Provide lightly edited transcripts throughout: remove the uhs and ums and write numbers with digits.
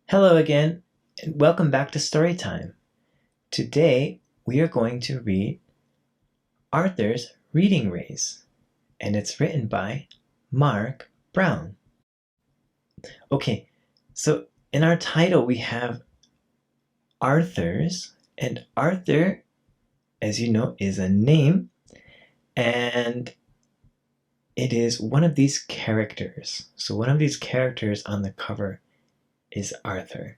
Hello again, and welcome back to Storytime. Today, we are going to read Arthur's Reading Race, and it's written by Mark Brown. Okay, so in our title, we have Arthur's, and Arthur, as you know, is a name, and it is one of these characters. So, one of these characters on the cover is Arthur.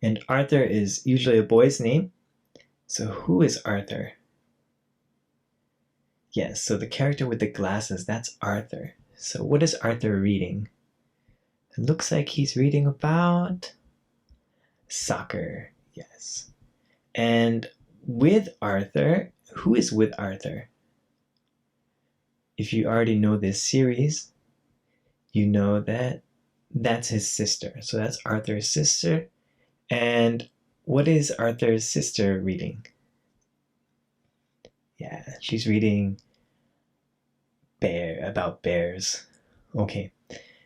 And Arthur is usually a boy's name. So, who is Arthur? Yes, so the character with the glasses, that's Arthur. So what is Arthur reading? It looks like he's reading about soccer. Yes. And with Arthur, who is with Arthur? If you already know this series, you know that that's his sister. So that's Arthur's sister. And what is Arthur's sister reading? Yeah, she's reading about bears. Okay.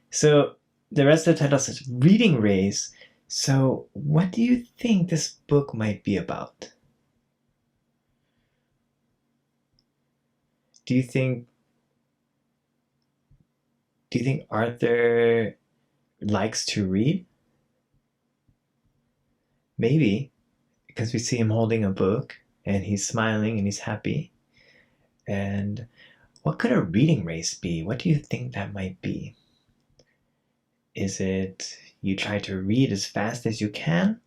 So the rest of the title says Reading Race. So what do you think this book might be about? Do you think Arthur likes to read? Maybe, because we see him holding a book and he's smiling and he's happy. And what could a reading race be? What do you think that might be? Is it you try to read as fast as you can?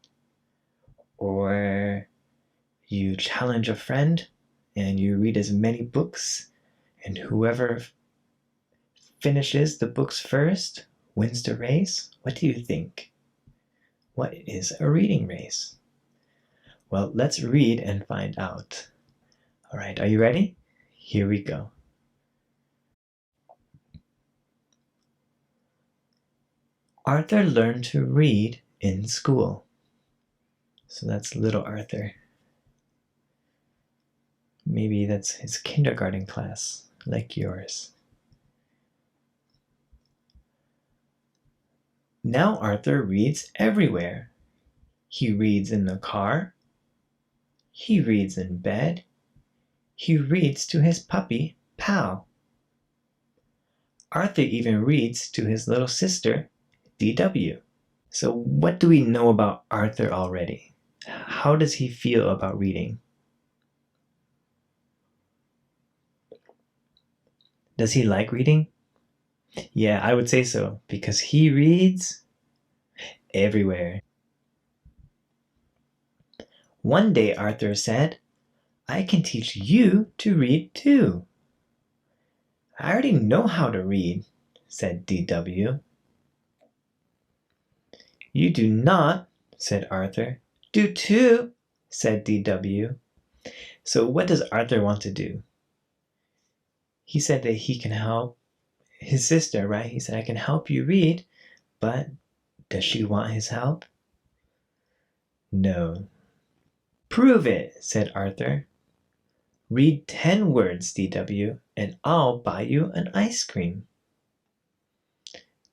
Or you challenge a friend and you read as many books, and whoever finishes the books first wins the race? What do you think? What is a reading race? Well, let's read and find out. All right, are you ready? Here we go. Arthur learned to read in school. So that's little Arthur. Maybe that's his kindergarten class, like yours. Now Arthur reads everywhere. He reads in the car. He reads in bed. He reads to his puppy, Pal. Arthur even reads to his little sister, DW. So what do we know about Arthur already? How does he feel about reading? Does he like reading? Yeah, I would say so, because he reads everywhere. One day Arthur said, I can teach you to read too. I already know how to read, said DW. You do not, said Arthur. Do too, said DW. So what does Arthur want to do? He said that he can help his sister, right? He said, I can help you read, but does she want his help? No. Prove it, said Arthur. Read 10 words, DW, and I'll buy you an ice cream.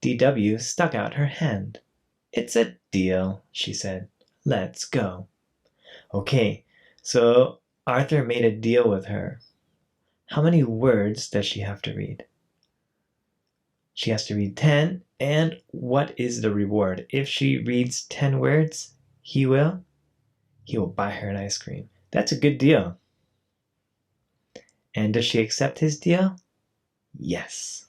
DW stuck out her hand. It's a deal, she said. Let's go. Okay, so Arthur made a deal with her. How many words does she have to read? She has to read 10, and what is the reward? If she reads 10 words, he will buy her an ice cream. That's a good deal. And does she accept his deal? Yes.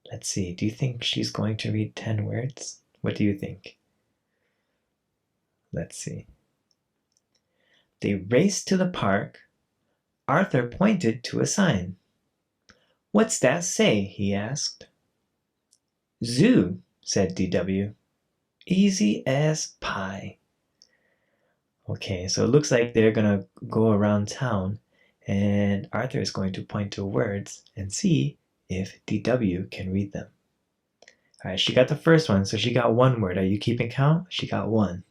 Let's see, do you think she's going to read 10 words? What do you think? Let's see. They raced to the park. Arthur pointed to a sign. What's that say? He asked. Zoo, said DW. Easy as pie. Okay, so it looks like they're gonna go around town and Arthur is going to point to words and see if DW can read them. All right, she got the first one, so she got one word. Are you keeping count? She got one.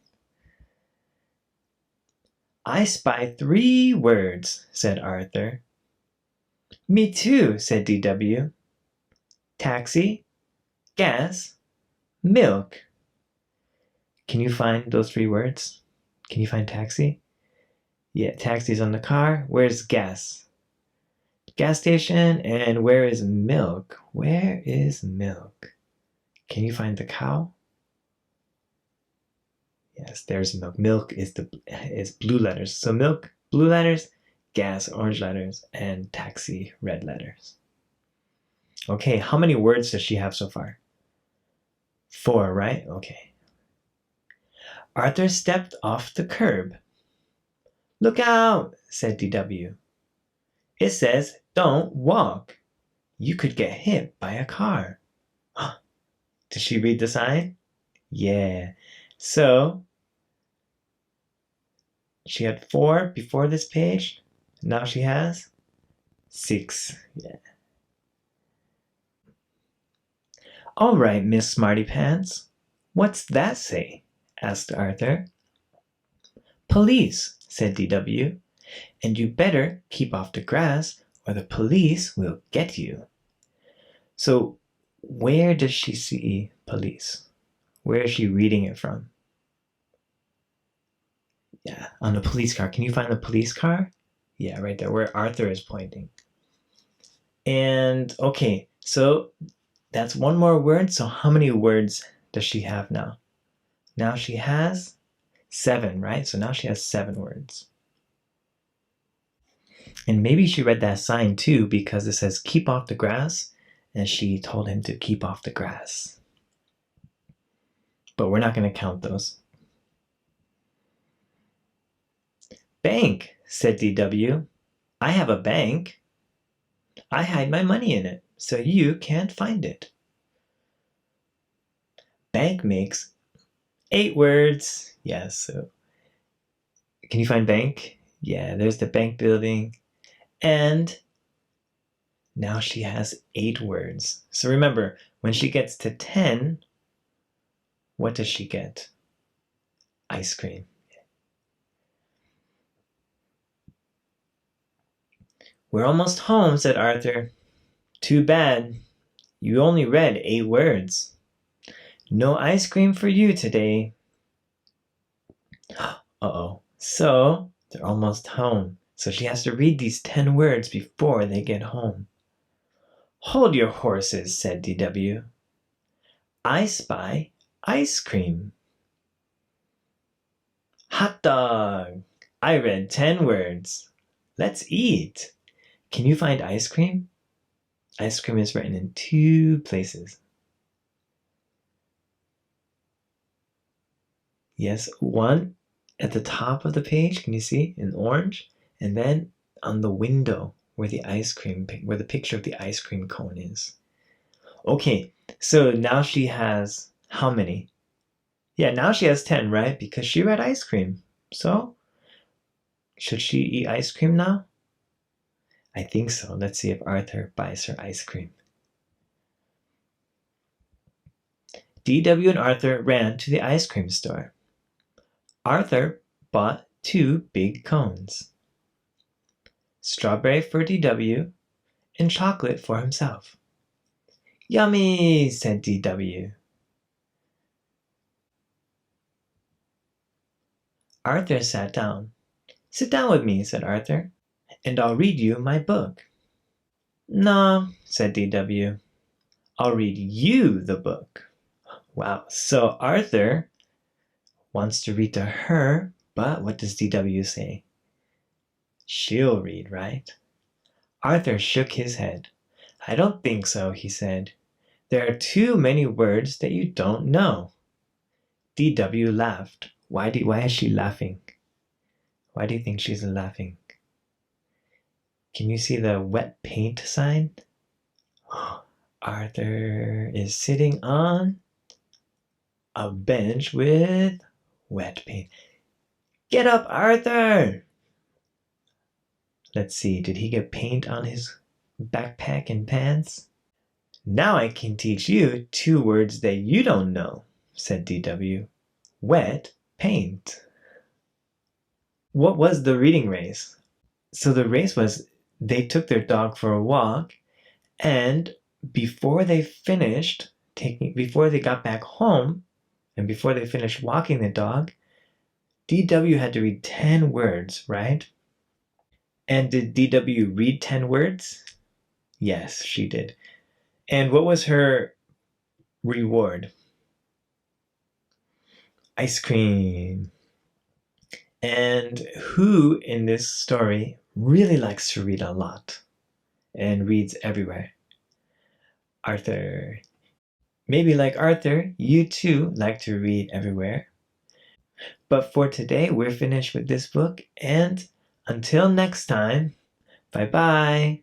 I spy 3 words, said Arthur. Me too, said DW. Taxi, gas, milk. Can you find those 3 words? Can you find taxi? Yeah, taxi's on the car. Where's gas? Gas station. And where is milk? Where is milk? Can you find the cow? Yes, there's milk. Milk is blue letters. So milk, blue letters, gas, orange letters, and taxi, red letters. Okay, how many words does she have so far? 4, right? Okay. Arthur stepped off the curb. Look out, said DW. It says, don't walk. You could get hit by a car. Did she read the sign? Yeah. So, she had 4 before this page. Now she has 6. Yeah. All right, Miss Smarty Pants. What's that say? Asked Arthur. Police, said DW. And you better keep off the grass or the police will get you. So, where does she see police? Where is she reading it from? Yeah, on the police car. Can you find the police car? Yeah, right there, where Arthur is pointing. And, okay, so that's 1 more word. So how many words does she have now? Now she has 7, right? So now she has 7 words. And maybe she read that sign too because it says keep off the grass, and she told him to keep off the grass. But we're not going to count those. Bank, said DW. I have a bank. I hide my money in it, so you can't find it. Bank makes 8 words. Yes, so can you find bank? Yeah, there's the bank building. And now she has 8 words. So remember, when she gets to 10, what does she get? Ice cream. We're almost home, said Arthur. Too bad. You only read 8 words. No ice cream for you today. Uh-oh. So, they're almost home. So she has to read these 10 words before they get home. Hold your horses, said DW. I spy ice cream. Hot dog. I read 10 words. Let's eat. Can you find ice cream? Ice cream is written in 2 places. Yes, one at the top of the page, can you see, in orange? And then on the window where the picture of the ice cream cone is. Okay, so now she has how many? Yeah, now she has 10, right? Because she read ice cream. So, should she eat ice cream now? I think so. Let's see if Arthur buys her ice cream. DW and Arthur ran to the ice cream store. Arthur bought 2 big cones. Strawberry for DW and chocolate for himself. Yummy, said DW. Arthur sat down. Sit down with me, said Arthur, and I'll read you my book. No, said DW. I'll read you the book. Wow, so Arthur wants to read to her, but what does DW say? She'll read, right? Arthur shook his head. I don't think so, he said. There are too many words that you don't know. DW laughed. Why is she laughing? Why do you think she's laughing? Can you see the wet paint sign? Arthur is sitting on a bench with wet paint. Get up, Arthur! Let's see, did he get paint on his backpack and pants? Now I can teach you 2 words that you don't know, said DW. Wet paint. What was the reading race? So the race was they took their dog for a walk, and before they got back home, And before they finished walking the dog, DW had to read 10 words, right? And did DW read 10 words? Yes, she did. And what was her reward? Ice cream. And who in this story really likes to read a lot and reads everywhere? Arthur. Maybe like Arthur, you too like to read everywhere. But for today, we're finished with this book, and until next time, bye bye.